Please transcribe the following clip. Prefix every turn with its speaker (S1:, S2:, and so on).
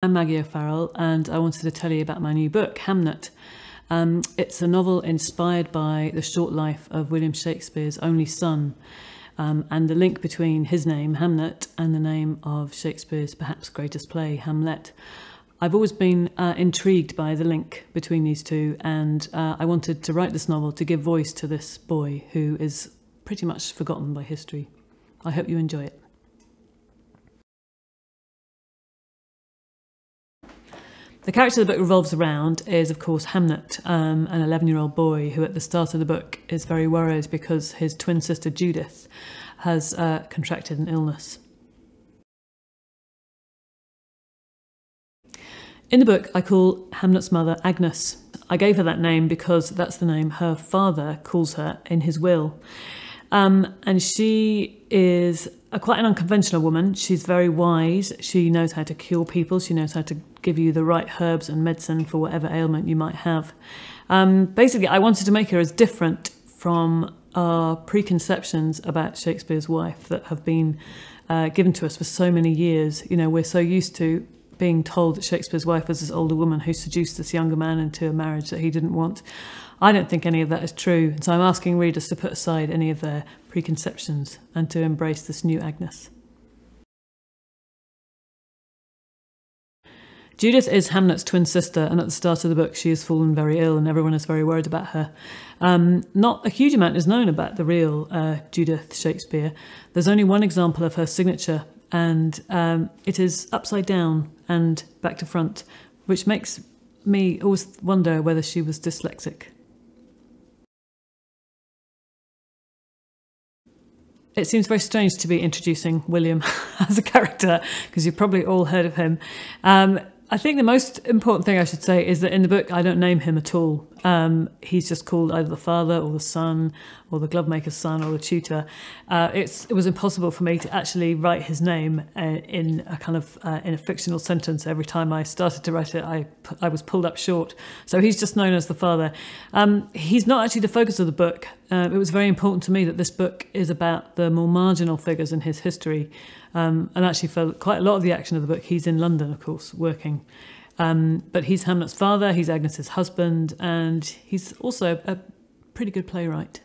S1: I'm Maggie O'Farrell, and I wanted to tell you about my new book, Hamnet. It's a novel inspired by the short life of William Shakespeare's only son, and the link between his name, Hamnet, and the name of Shakespeare's perhaps greatest play, Hamlet. I've always been intrigued by the link between these two, and I wanted to write this novel to give voice to this boy who is pretty much forgotten by history. I hope you enjoy it. The character the book revolves around is, of course, Hamnet, an 11-year-old boy who at the start of the book is very worried because his twin sister Judith has contracted an illness. In the book, I call Hamlet's mother Agnes. I gave her that name because that's the name her father calls her in his will. And she is quite an unconventional woman. She's very wise. She knows how to cure people. She knows how to give you the right herbs and medicine for whatever ailment you might have. Basically, I wanted to make her as different from our preconceptions about Shakespeare's wife that have been given to us for so many years. You know, we're so used to being told that Shakespeare's wife was this older woman who seduced this younger man into a marriage that he didn't want. I don't think any of that is true, so I'm asking readers to put aside any of their preconceptions and to embrace this new Agnes. Judith is Hamlet's twin sister, and at the start of the book she has fallen very ill and everyone is very worried about her. Not a huge amount is known about the real Judith Shakespeare. There's only one example of her signature, and it is upside down and back to front, which makes me always wonder whether she was dyslexic. It seems very strange to be introducing William as a character, because you've probably all heard of him. I think the most important thing I should say is that in the book I don't name him at all. He's just called either the father or the son or the glovemaker's son or the tutor. It was impossible for me to actually write his name in a kind of in a fictional sentence. Every time I started to write it, I was pulled up short. So he's just known as the father. He's not actually the focus of the book. It was very important to me that this book is about the more marginal figures in his history. And actually for quite a lot of the action of the book, he's in London, of course, working. But he's Hamlet's father, he's Agnes's husband, and he's also a pretty good playwright.